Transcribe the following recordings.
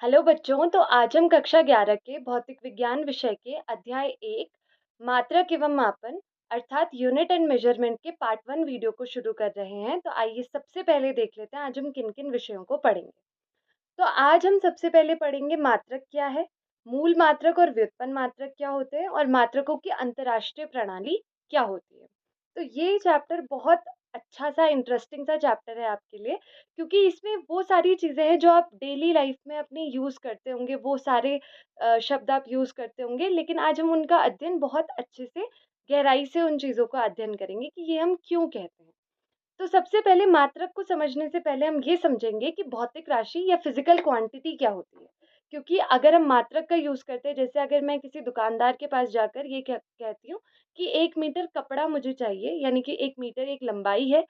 Hello बच्चों, तो आज हम कक्षा 11 के भौतिक विज्ञान विषय के अध्याय 1 मात्रक एवं मापन अर्थात यूनिट एंड मेजरमेंट के पार्ट 1 वीडियो को शुरू कर रहे हैं। तो आइए सबसे पहले देख लेते हैं आज हम किन किन विषयों को पढ़ेंगे। तो आज हम सबसे पहले पढ़ेंगे मात्रक क्या है, मूल मात्रक और व्युत्पन्न मात्रक क्या होते हैं और मात्रकों की अंतर्राष्ट्रीय प्रणाली क्या होती है। तो ये चैप्टर बहुत अच्छा सा इंटरेस्टिंग सा चैप्टर है आपके लिए, क्योंकि इसमें वो सारी चीज़ें हैं जो आप डेली लाइफ में अपनी यूज़ करते होंगे, वो सारे शब्द आप यूज़ करते होंगे, लेकिन आज हम उनका अध्ययन बहुत अच्छे से गहराई से उन चीज़ों का अध्ययन करेंगे कि ये हम क्यों कहते हैं। तो सबसे पहले मात्रक को समझने से पहले हम ये समझेंगे कि भौतिक राशि या फिजिकल क्वांटिटी क्या होती है। क्योंकि अगर हम मात्रक का यूज़ करते हैं, जैसे अगर मैं किसी दुकानदार के पास जाकर ये कहती हूँ कि 1 मीटर कपड़ा मुझे चाहिए, यानी कि 1 मीटर एक लंबाई है,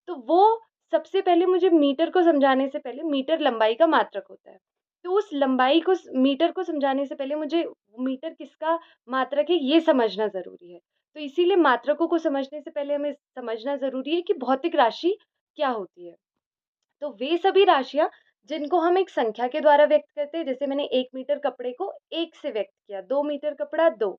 तो वो सबसे पहले मुझे मीटर को समझाने से पहले मीटर लंबाई का मात्रक होता है। तो उस लंबाई को मीटर को समझाने से पहले मुझे मीटर किसका मात्रक है ये समझना ज़रूरी है। तो इसीलिए मात्रकों को समझने से पहले हमें समझना ज़रूरी है कि भौतिक राशि क्या होती है। तो वे सभी राशियाँ जिनको हम एक संख्या के द्वारा व्यक्त करते हैं, जैसे मैंने 1 मीटर कपड़े को 1 से व्यक्त किया, 2 मीटर कपड़ा 2,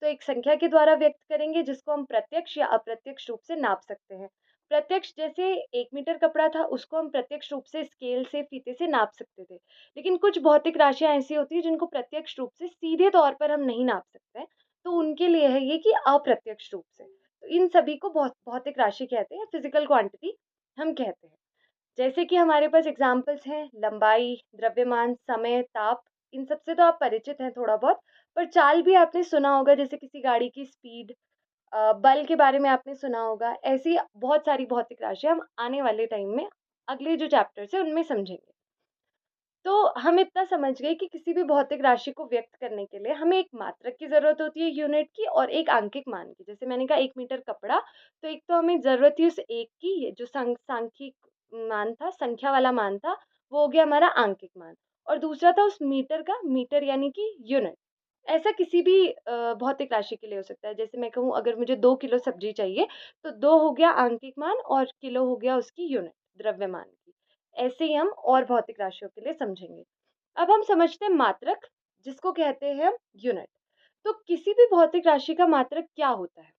तो एक संख्या के द्वारा व्यक्त करेंगे जिसको हम प्रत्यक्ष या अप्रत्यक्ष रूप से नाप सकते हैं। प्रत्यक्ष जैसे 1 मीटर कपड़ा था, उसको हम प्रत्यक्ष रूप से स्केल से, फीते से नाप सकते थे। लेकिन कुछ भौतिक राशियाँ ऐसी होती हैं जिनको प्रत्यक्ष रूप से सीधे तौर पर हम नहीं नाप सकते हैं, तो उनके लिए है ये कि अप्रत्यक्ष रूप से। तो इन सभी को भौतिक राशि कहते हैं, फिज़िकल क्वांटिटी हम कहते हैं। जैसे कि हमारे पास एग्ज़ाम्पल्स हैं लंबाई, द्रव्यमान, समय, ताप, इन सब से तो आप परिचित हैं थोड़ा बहुत, पर चाल भी आपने सुना होगा, जैसे किसी गाड़ी की स्पीड, बल के बारे में आपने सुना होगा। ऐसी बहुत सारी भौतिक राशियाँ हम आने वाले टाइम में अगले जो चैप्टर्स हैं उनमें समझेंगे। तो हम इतना समझ गए कि किसी भी भौतिक राशि को व्यक्त करने के लिए हमें एक मात्रक की ज़रूरत होती है यूनिट की और एक आंकिक मान की। जैसे मैंने कहा 1 मीटर कपड़ा, तो एक तो हमें ज़रूरत थी उस एक की, जो सांख्यिक मान था, संख्या वाला मान था, वो हो गया हमारा आंकिक मान। और दूसरा था उस मीटर का, मीटर यानी कि यूनिट। ऐसा किसी भी भौतिक राशि के लिए हो सकता है। जैसे मैं कहूँ अगर मुझे 2 किलो सब्ज़ी चाहिए, तो 2 हो गया आंकिक मान और किलो हो गया उसकी यूनिट, द्रव्यमान की। ऐसे ही हम और भौतिक राशियों के लिए समझेंगे। अब हम समझते हैं मात्रक, जिसको कहते हैं हम यूनिट। तो किसी भी भौतिक राशि का मात्रक क्या होता है?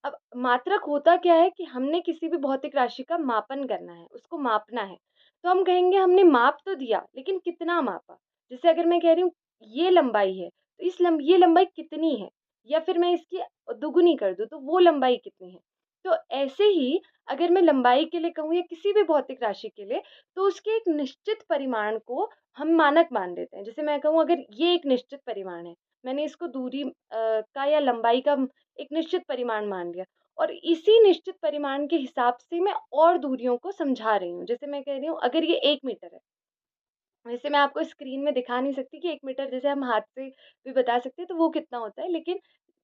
अब मात्रक होता क्या है कि हमने किसी भी भौतिक राशि का मापन करना है, उसको मापना है। तो हम कहेंगे हमने माप तो दिया, लेकिन कितना मापा? जैसे अगर मैं कह रही हूँ ये लंबाई है, तो ये लंबाई कितनी है? या फिर मैं इसकी दुगुनी कर दूँ, तो वो लंबाई कितनी है? तो ऐसे ही अगर मैं लंबाई के लिए कहूँ या किसी भी भौतिक राशि के लिए, तो उसके एक निश्चित परिमाण को हम मानक मान लेते हैं। जैसे मैं कहूँ अगर ये एक निश्चित परिमाण है, मैंने इसको दूरी का या लंबाई का एक निश्चित परिमाण मान लिया और इसी निश्चित परिमाण के हिसाब से मैं और दूरियों को समझा रही हूँ। जैसे मैं कह रही हूँ अगर ये 1 मीटर है, वैसे मैं आपको स्क्रीन में दिखा नहीं सकती कि 1 मीटर जैसे हम हाथ से भी बता सकते हैं तो वो कितना होता है, लेकिन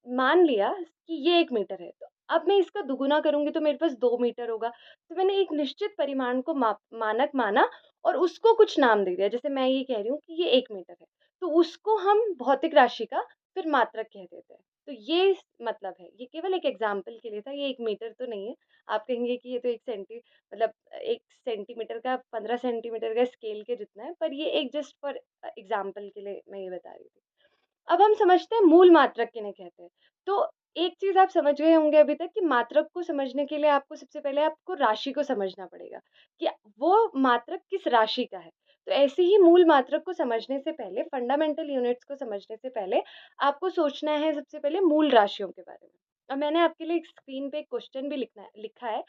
मान लिया कि ये 1 मीटर है, तो अब मैं इसका दुगुना करूँगी तो मेरे पास 2 मीटर होगा। तो मैंने एक निश्चित परिमाण को मानक माना और उसको कुछ नाम दे दिया। जैसे मैं ये कह रही हूँ कि ये 1 मीटर है, तो उसको हम भौतिक राशि का फिर मात्रक कह देते हैं। तो ये मतलब है, ये केवल एक एग्ज़ाम्पल के लिए था, ये 1 मीटर तो नहीं है। आप कहेंगे कि ये तो 1 सेंटीमीटर का 15 सेंटीमीटर का स्केल के जितना है, पर ये एक जस्ट फॉर एग्ज़ाम्पल के लिए मैं ये बता रही थी। अब हम समझते हैं मूल मात्रक किन्हें कहते हैं। तो एक चीज़ आप समझ गए होंगे अभी तक कि मात्रक को समझने के लिए आपको सबसे पहले आपको राशि को समझना पड़ेगा कि वो मात्रक किस राशि का है। तो ऐसे ही मूल मात्रक को समझने से पहले, फंडामेंटल यूनिट्स को समझने से पहले आपको सोचना है सबसे पहले मूल राशियों के बारे में। और मैंने आपके लिए एक स्क्रीन पे एक क्वेश्चन भी लिखा है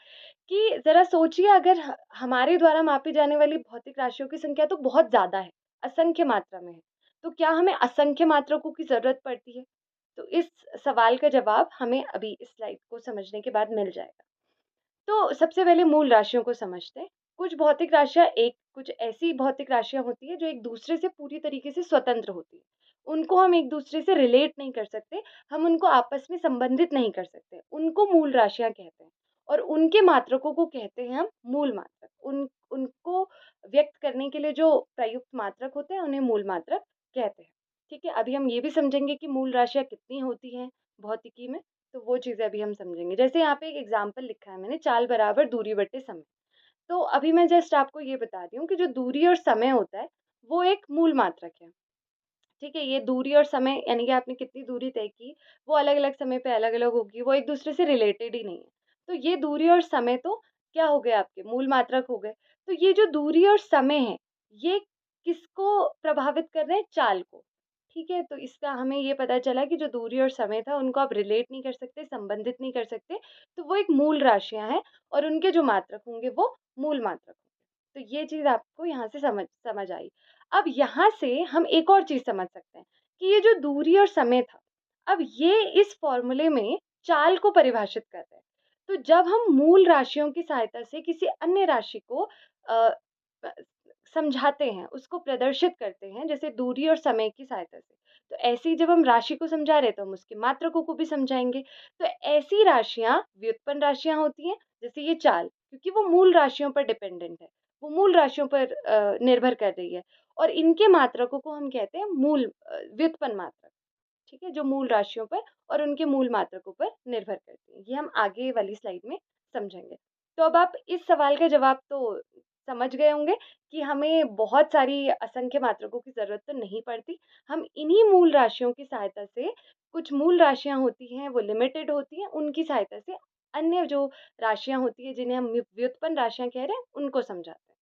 कि ज़रा सोचिए अगर हमारे द्वारा मापी जाने वाली भौतिक राशियों की संख्या तो बहुत ज़्यादा है, असंख्य मात्रा में है। तो क्या हमें असंख्य मात्रकों की ज़रूरत पड़ती है? तो इस सवाल का जवाब हमें अभी इस स्लाइड को समझने के बाद मिल जाएगा। तो सबसे पहले मूल राशियों को समझते हैं। कुछ ऐसी भौतिक राशियाँ होती हैं जो एक दूसरे से पूरी तरीके से स्वतंत्र होती हैं। उनको हम एक दूसरे से रिलेट नहीं कर सकते, हम उनको आपस में संबंधित नहीं कर सकते। उनको मूल राशियाँ कहते हैं और उनके मात्रकों को कहते हैं हम मूल मात्रक। उनको व्यक्त करने के लिए जो प्रयुक्त मात्रक होते हैं, उन्हें मूल मात्रक कहते हैं। ठीक है? अभी हम ये भी समझेंगे कि मूल राशियाँ कितनी होती हैं भौतिकी में। तो वो चीज़ें अभी हम समझेंगे। जैसे यहाँ पे एक एग्ज़ाम्पल लिखा है मैंने, चाल बराबर दूरी बटे समय। तो अभी मैं जस्ट आपको ये बता रही हूँ कि जो दूरी और समय होता है, वो एक मूल मात्रक है। ठीक है? ये दूरी और समय यानी कि आपने कितनी दूरी तय की, वो अलग-अलग समय पे अलग-अलग होगी, वो एक-दूसरे से रिलेटेड ही नहीं है। तो ये दूरी और समय तो क्या हो गए आपके मूल मात्रक हो गए। तो ये जो दूरी और समय है, ये किसको प्रभावित कर रहे हैं? चाल को। ठीक है? तो इसका हमें ये पता चला कि जो दूरी और समय था उनको आप रिलेट नहीं कर सकते, संबंधित नहीं कर सकते, तो वो एक मूल राशियाँ हैं और उनके जो मात्रक होंगे वो मूल मात्रक होंगे। तो ये चीज़ आपको यहाँ से समझ समझ आई। अब यहाँ से हम एक और चीज़ समझ सकते हैं कि ये जो दूरी और समय था, अब ये इस फ़ॉर्मूले में चाल को परिभाषित कर रहे हैं। तो जब हम मूल राशियों की सहायता से किसी अन्य राशि को अ, प समझाते हैं, उसको प्रदर्शित करते हैं, जैसे दूरी और समय की सहायता से। तो ऐसे ही जब हम राशि को समझा रहे हैं, तो हम उसके मात्रकों को भी समझाएँगे। तो ऐसी राशियाँ व्युत्पन्न राशियाँ होती हैं, जैसे ये चाल, क्योंकि वो मूल राशियों पर डिपेंडेंट है। वो मूल राशियों पर निर्भर कर रही है। और इनके मात्रकों को हम कहते हैं व्युत्पन्न मात्रक, ठीक है? जो मूल राशियों पर और उनके मूल मात्रकों पर निर्भर करती हैं। ये हम आगे वाली स्लाइड में समझेंगे। तो अब आप इस सवाल का जवाब तो समझ गए होंगे कि हमें बहुत सारी असंख्य मात्रकों की ज़रूरत तो नहीं पड़ती। हम इन्हीं मूल राशियों की सहायता से कुछ मूल राशियाँ होती हैं, वो लिमिटेड होती हैं, उनकी सहायता से अन्य जो राशियाँ होती हैं, जिन्हें हम व्युत्पन्न राशियाँ कह रहे हैं, उनको समझाते हैं।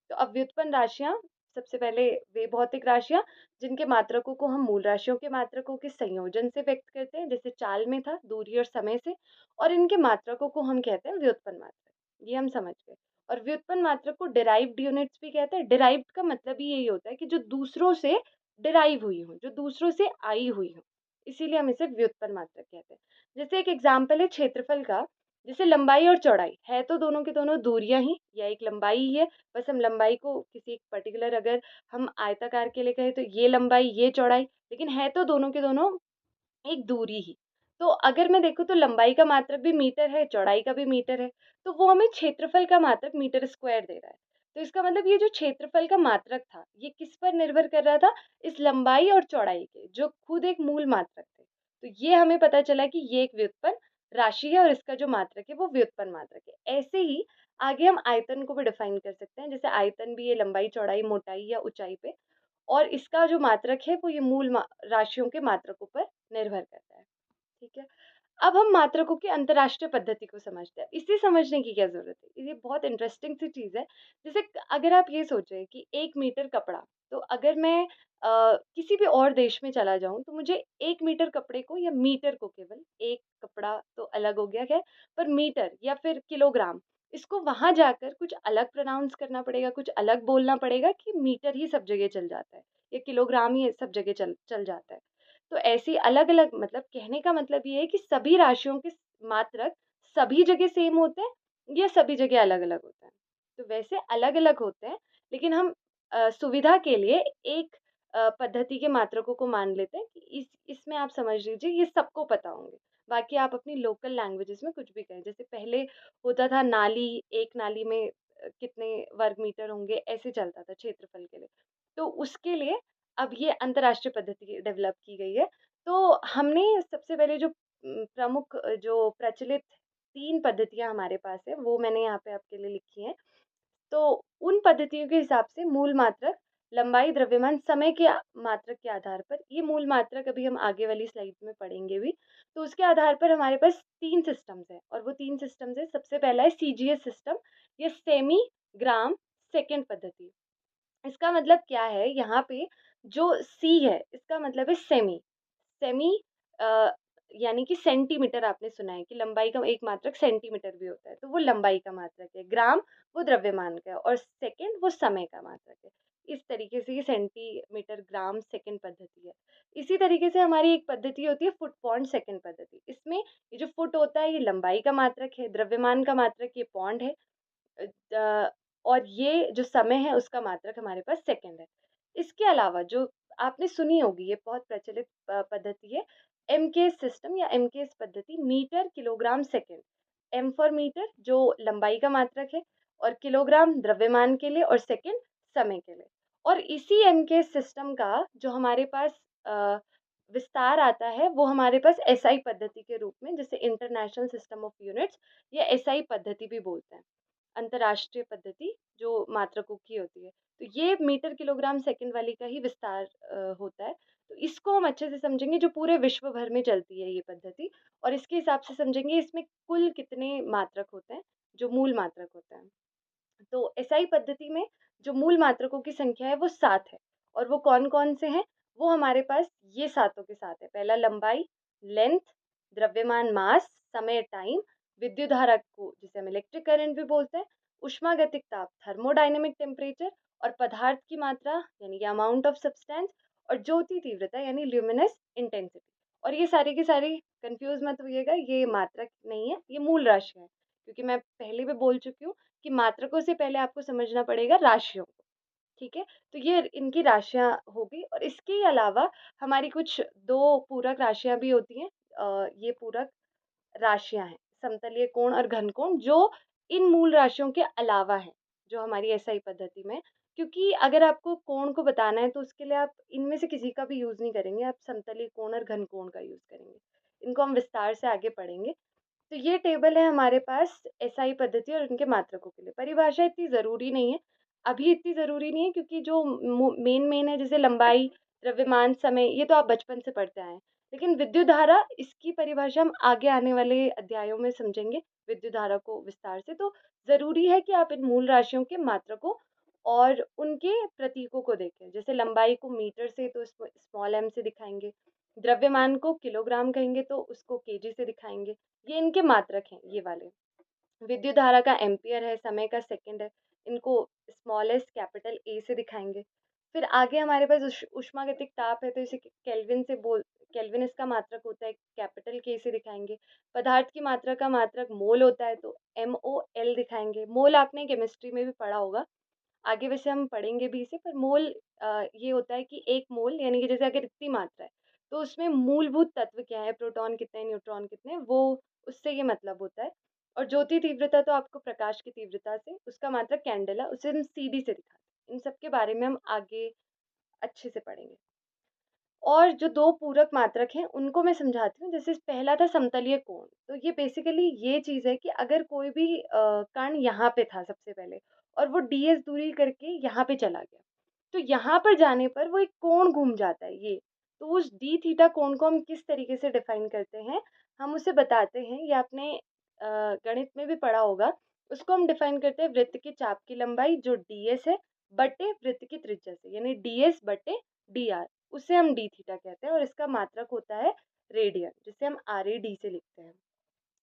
तो अब व्युत्पन्न राशियाँ सबसे पहले वे भौतिक राशियाँ जिनके मात्रकों को हम मूल राशियों के मात्रकों के संयोजन से व्यक्त करते हैं, जैसे चाल में था दूरी और समय से, और इनके मात्रकों को हम कहते हैं व्युत्पन्न मात्रक। ये हम समझ गए। और व्युत्पन्न मात्रक को डिराइव्ड यूनिट्स भी कहते हैं। डिराइव्ड का मतलब ही यही होता है कि जो दूसरों से डिराइव हुई हो, जो दूसरों से आई हुई हो, इसीलिए हम इसे व्युत्पन्न मात्रक कहते हैं। जैसे एक एग्जाम्पल है क्षेत्रफल का, जैसे लंबाई और चौड़ाई है, तो दोनों की दोनों दूरियां ही या एक लंबाई ही है। बस हम लंबाई को किसी एक पर्टिकुलर, अगर हम आयताकार के लिए कहें तो ये लंबाई ये चौड़ाई, लेकिन है तो दोनों के दोनों एक दूरी ही। तो अगर मैं देखूँ तो लंबाई का मात्रक भी मीटर है, चौड़ाई का भी मीटर है, तो वो हमें क्षेत्रफल का मात्रक मीटर स्क्वायर दे रहा है। तो इसका मतलब ये जो क्षेत्रफल का मात्रक था, ये किस पर निर्भर कर रहा था? इस लंबाई और चौड़ाई के, जो खुद एक मूल मात्रक थे। तो ये हमें पता चला कि ये एक व्युत्पन्न राशि है और इसका जो मात्रक है वो व्युत्पन्न मात्रक है। ऐसे ही आगे हम आयतन को भी डिफाइन कर सकते हैं, जैसे आयतन भी ये लंबाई, चौड़ाई, मोटाई या ऊंचाई पे, और इसका जो मात्रक है वो ये राशियों के मात्रकों पर निर्भर करता है। ठीक है? अब हम मात्रकों की अंतर्राष्ट्रीय पद्धति को समझते हैं। इसे समझने की क्या ज़रूरत है? ये बहुत इंटरेस्टिंग सी चीज़ है। जैसे अगर आप ये सोचें कि 1 मीटर कपड़ा, तो अगर मैं किसी भी और देश में चला जाऊँ, तो मुझे 1 मीटर कपड़े को या मीटर को, केवल एक कपड़ा तो अलग हो गया ख़ैर, पर मीटर या फिर किलोग्राम, इसको वहाँ जाकर कुछ अलग प्रोनाउंस करना पड़ेगा, कुछ अलग बोलना पड़ेगा कि मीटर ही सब जगह चल जाता है या किलोग्राम ही सब जगह चल चल जाता है। तो ऐसी अलग-अलग, मतलब कहने का मतलब ये है कि सभी राशियों के मात्रक सभी जगह सेम होते हैं या सभी जगह अलग-अलग होते हैं। तो वैसे अलग-अलग होते हैं, लेकिन हम सुविधा के लिए एक पद्धति के मात्रकों को मान लेते हैं कि इसमें आप समझ लीजिए ये सबको पता होंगे। बाकी आप अपनी लोकल लैंग्वेजेस में कुछ भी कहें। जैसे पहले होता था नाली, एक नाली में कितने वर्ग मीटर होंगे, ऐसे चलता था क्षेत्रफल के लिए। तो उसके लिए अब ये अंतर्राष्ट्रीय पद्धति डेवलप की गई है। तो हमने सबसे पहले जो प्रमुख जो प्रचलित 3 पद्धतियाँ हमारे पास है, वो मैंने यहाँ पे आपके लिए लिखी हैं। तो उन पद्धतियों के हिसाब से मूल मात्रक, लंबाई, द्रव्यमान, समय के मात्रक के आधार पर, ये मूल मात्रक अभी हम आगे वाली स्लाइड में पढ़ेंगे भी। तो उसके आधार पर हमारे पास 3 सिस्टम्स हैं, और वो 3 सिस्टम्स हैं। सबसे पहला है सीजीएस सिस्टम, ये सेमी ग्राम सेकंड पद्धति। इसका मतलब क्या है? यहाँ पे जो सी है, इसका मतलब है सेमी। सेमी अ, यानी कि सेंटीमीटर, आपने सुना है कि लंबाई का एक मात्रक सेंटीमीटर भी होता है, तो वो लंबाई का मात्रक है। ग्राम वो द्रव्यमान का है और सेकंड वो समय का मात्रक है। इस तरीके से ये सेंटीमीटर, ग्राम, सेकंड पद्धति है। इसी तरीके से हमारी एक पद्धति होती है फुट पौंड सेकंड पद्धति। इसमें ये जो फुट होता है, ये लंबाई का मात्रक है, द्रव्यमान का मात्रक ये पौंड है। और ये जो समय है उसका मात्रक हमारे पास सेकंड है। इसके अलावा जो आपने सुनी होगी, ये बहुत प्रचलित पद्धति है, एमकेएस सिस्टम या एमकेएस पद्धति, metre, kilogram, second. M for metre जो लंबाई का मात्रक है, और किलोग्राम द्रव्यमान के लिए, और सेकंड समय के लिए। और इसी एमकेएस सिस्टम का जो हमारे पास अ, विस्तार आता है, वो हमारे पास एसआई पद्धति के रूप में, जिसे इंटरनेशनल सिस्टम ऑफ यूनिट्स या एसआई पद्धति भी बोलते हैं। अंतर्राष्ट्रीय पद्धति जो मात्रकों की होती है। तो ये मीटर, किलोग्राम, सेकंड वाली का ही विस्तार होता है। तो इसको हम अच्छे से समझेंगे, जो पूरे विश्व भर में चलती है ये पद्धति, और इसके हिसाब से समझेंगे इसमें कुल कितने मात्रक होते हैं, जो मूल मात्रक होते हैं। तो एसआई पद्धति में जो मूल मात्रकों की संख्या है वो 7 है, और वो कौन-कौन से हैं? वो हमारे पास ये सातों के साथ है। पहला लंबाई, लेंथ, द्रव्यमान मास, समय टाइम, विद्युत धारा को जिसे हम इलेक्ट्रिक करंट भी बोलते हैं, ऊष्मागतिक ताप थर्मोडायनेमिक टेम्परेचर, और पदार्थ की मात्रा यानी कि अमाउंट ऑफ सब्सटेंस, और ज्योति तीव्रता यानी ल्यूमिनस इंटेंसिटी। और ये सारी की सारी, कंफ्यूज मत होइएगा, ये मात्रक नहीं है, ये मूल राशि है, क्योंकि मैं पहले भी बोल चुकी हूँ कि मात्रकों से पहले आपको समझना पड़ेगा राशियों को, ठीक है? तो ये इनकी राशियाँ हो गई, और इसके अलावा हमारी कुछ 2 पूरक राशियाँ भी होती हैं। ये पूरक राशियाँ हैं, समतलीय कोण और घन कोण, जो इन मूल राशियों के अलावा हैं, जो हमारी एसआई पद्धति में। क्योंकि अगर आपको कोण को बताना है तो उसके लिए आप इनमें से किसी का भी यूज़ नहीं करेंगे, आप समतलीय कोण और घन कोण का यूज़ करेंगे। इनको हम विस्तार से आगे पढ़ेंगे। तो ये टेबल है हमारे पास एसआई पद्धति और उनके मात्रकों के लिए। परिभाषा इतनी ज़रूरी नहीं है, अभी इतनी ज़रूरी नहीं है, क्योंकि जो मेन है, जैसे लंबाई, द्रव्यमान, समय, ये तो आप बचपन से पढ़ते आए हैं। लेकिन विद्युत धारा, इसकी परिभाषा हम आगे आने वाले अध्यायों में समझेंगे, विद्युत धारा को विस्तार से। तो ज़रूरी है कि आप इन मूल राशियों के मात्रकों और उनके प्रतीकों को देखें। जैसे लंबाई को मीटर से तो स्मॉल एम से दिखाएंगे, द्रव्यमान को किलोग्राम कहेंगे तो उसको केजी से दिखाएंगे। ये इनके मात्रक हैं, ये वाले। विद्युत धारा का एम्पियर है, समय का सेकंड है, इनको स्मॉल एस कैपिटल ए से दिखाएंगे। फिर आगे हमारे पास ऊष्मागतिक ताप है, तो इसे केल्विन इसका मात्रक होता है, कैपिटल के से दिखाएंगे। पदार्थ की मात्रा का मात्रक मोल होता है, तो MOL दिखाएंगे। मोल आपने केमिस्ट्री में भी पढ़ा होगा, आगे वैसे हम पढ़ेंगे भी इसे, पर मोल ये होता है कि 1 मोल यानी कि जैसे अगर इतनी मात्रा है, तो उसमें मूलभूत तत्व क्या है, प्रोटॉन कितने हैं, न्यूट्रॉन कितने हैं, वो उससे ये मतलब होता है। और ज्योति तीव्रता तो आपको प्रकाश की तीव्रता से, उसका मात्रक कैंडल है, उसे हम सीडी से दिखाते हैं। इन सब के बारे में हम आगे अच्छे से पढ़ेंगे। और जो 2 पूरक मात्रक हैं, उनको मैं समझाती हूँ। जैसे पहला था समतलीय कोण, तो ये बेसिकली ये चीज़ है कि अगर कोई भी कण यहाँ पे था सबसे पहले, और वो ds दूरी करके यहाँ पे चला गया, तो यहाँ पर जाने पर वो एक कोण घूम जाता है ये। तो उस d थीटा कोण को हम किस तरीके से डिफाइन करते हैं, हम उसे बताते हैं, ये आपने गणित में भी पढ़ा होगा। उसको हम डिफाइन करते हैं वृत्त के चाप की लंबाई जो ds है, बटे वृत्त की त्रिज्या से, यानी ds बटे dr, उसे हम डी थीटा कहते हैं, और इसका मात्रक होता है रेडियन, जिसे हम RAD से लिखते हैं।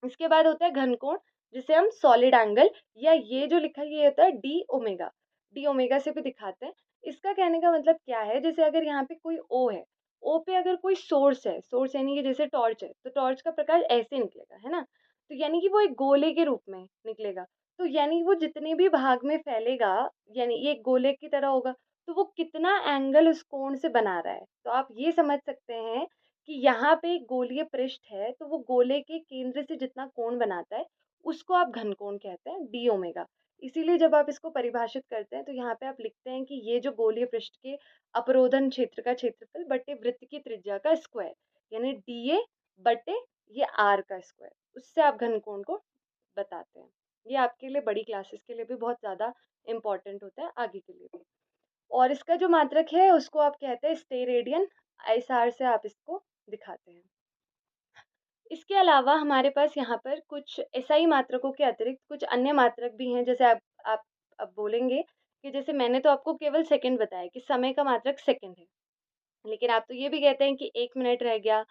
इसके बाद होता है घन कोण, जिसे हम सॉलिड एंगल, या ये जो लिखा है ये होता है डी ओमेगा से भी दिखाते हैं। इसका कहने का मतलब क्या है, जैसे अगर यहाँ पे कोई O है, O पे अगर कोई सोर्स है, सोर्स यानी कि जैसे टॉर्च है, तो टॉर्च का प्रकाश ऐसे निकलेगा, है ना? तो यानी कि वो एक गोले के रूप में निकलेगा। तो यानी वो जितने भी भाग में फैलेगा, यानी ये एक गोले की तरह होगा, तो वो कितना एंगल उस कोण से बना रहा है। तो आप ये समझ सकते हैं कि यहाँ पे एक गोलीय पृष्ठ है, तो वो गोले के केंद्र से जितना कोण बनाता है, उसको आप घन कोण कहते हैं, डी ओमेगा। इसीलिए जब आप इसको परिभाषित करते हैं, तो यहाँ पे आप लिखते हैं कि ये जो गोलीय पृष्ठ के अपरोधन क्षेत्र का क्षेत्रफल बटे वृत्त की त्रिज्या का स्क्वायर, यानी DA बटे ये R का स्क्वायर, उससे आप घन कोण को बताते हैं। ये आपके लिए बड़ी क्लासेस के लिए भी बहुत ज़्यादा इम्पोर्टेंट होता है, आगे के लिए भी। और इसका जो मात्रक है उसको आप कहते हैं स्टेरेडियन, ISR से आप इसको दिखाते हैं। इसके अलावा हमारे पास यहाँ पर कुछ एसआई मात्रकों के अतिरिक्त कुछ अन्य मात्रक भी हैं। जैसे आप अब बोलेंगे कि जैसे मैंने तो आपको केवल सेकंड बताया कि समय का मात्रक सेकंड है, लेकिन आप तो ये भी कहते हैं कि 1 मिनट रह गया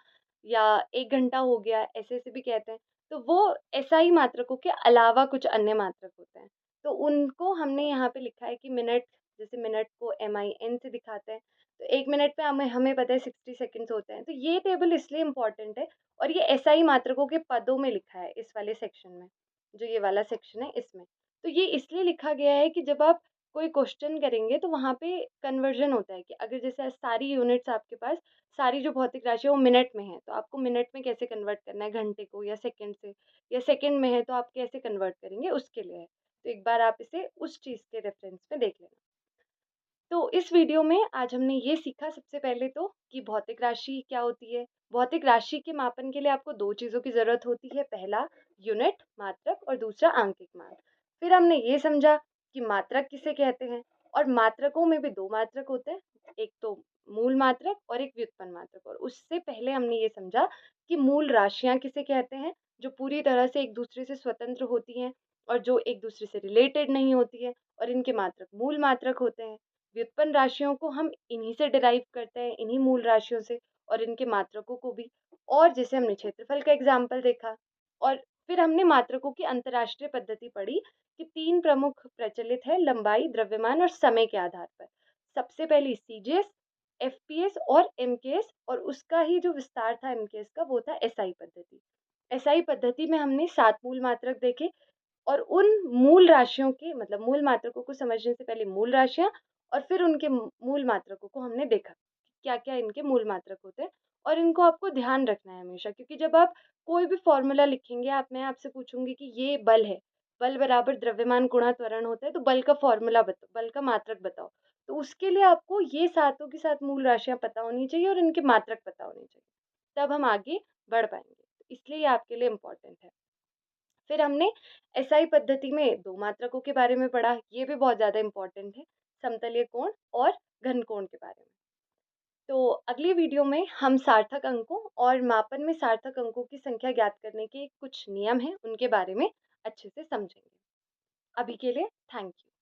या 1 घंटा हो गया, ऐसे-ऐसे भी कहते हैं। तो वो एसआई मात्रकों के अलावा कुछ अन्य मात्रक होते हैं। तो उनको हमने यहाँ पे लिखा है कि मिनट, जैसे मिनट को MIN से दिखाते हैं। तो 1 मिनट में हमें हमें पता है 60 सेकंड्स होते हैं। तो ये टेबल इसलिए इम्पोर्टेंट है, और ये एसआई मात्रकों के पदों में लिखा है इस वाले सेक्शन में, जो ये वाला सेक्शन है इसमें। तो ये इसलिए लिखा गया है कि जब आप कोई क्वेश्चन करेंगे तो वहाँ पे कन्वर्जन होता है कि अगर जैसे सारी यूनिट्स आपके पास, सारी जो भौतिक राशि है वो मिनट में है, तो आपको मिनट में कैसे कन्वर्ट करना है घंटे को, या सेकंड से, या सेकंड में है तो आप कैसे कन्वर्ट करेंगे उसके लिए है। तो एक बार आप इसे उस चीज़ के रेफरेंस में देख लेना। तो इस वीडियो में आज हमने ये सीखा, सबसे पहले तो कि भौतिक राशि क्या होती है। भौतिक राशि के मापन के लिए आपको 2 चीज़ों की ज़रूरत होती है, पहला यूनिट मात्रक और दूसरा आंकिक मान। फिर हमने ये समझा कि मात्रक किसे कहते हैं, और मात्रकों में भी 2 मात्रक होते हैं, एक तो मूल मात्रक और एक व्युत्पन्न मात्रक। और उससे पहले हमने ये समझा कि मूल राशियाँ किसे कहते हैं, जो पूरी तरह से एक-दूसरे से स्वतंत्र होती हैं और जो एक-दूसरे से रिलेटेड नहीं होती है, और इनके मात्रक मूल मात्रक होते हैं। व्युत्पन्न राशियों को हम इन्हीं से डिराइव करते हैं, इन्हीं मूल राशियों से, और इनके मात्रकों को भी। और जैसे हमने क्षेत्रफल का एग्ज़ाम्पल देखा, और फिर हमने मात्रकों की अंतर्राष्ट्रीय पद्धति पढ़ी कि 3 प्रमुख प्रचलित है लंबाई, द्रव्यमान और समय के आधार पर। सबसे पहली सीजीएस, एफपीएस और एमकेएस, और उसका ही जो विस्तार था एमकेएस का, वो था एसआई पद्धति। एसआई पद्धति में हमने 7 मूल मात्रक देखे, और उन मूल राशियों के मतलब मूल मात्रकों को समझने से पहले मूल राशियाँ, और फिर उनके मूल मात्रकों को हमने देखा, क्या-क्या इनके मूल मात्रक होते हैं। और इनको आपको ध्यान रखना है हमेशा, क्योंकि जब आप कोई भी फ़ॉर्मूला लिखेंगे, मैं आपसे पूछूँगी कि ये बल है, बल बराबर द्रव्यमान गुणा त्वरण होता है, तो बल का फ़ॉर्मूला बताओ, बल का मात्रक बताओ। तो उसके लिए आपको ये सातों की सात मूल राशियाँ पता होनी चाहिए और इनके मात्रक पता होने चाहिए, तब हम आगे बढ़ पाएँगे। तो इसलिए ये आपके लिए इम्पोर्टेंट है। फिर हमने एसआई पद्धति में 2 मात्रकों के बारे में पढ़ा, ये भी बहुत ज़्यादा इम्पोर्टेंट है, समतलीय कोण और घन कोण के बारे में। तो अगली वीडियो में हम सार्थक अंकों और मापन में सार्थक अंकों की संख्या ज्ञात करने के कुछ नियम हैं, उनके बारे में अच्छे से समझेंगे। अभी के लिए थैंक यू।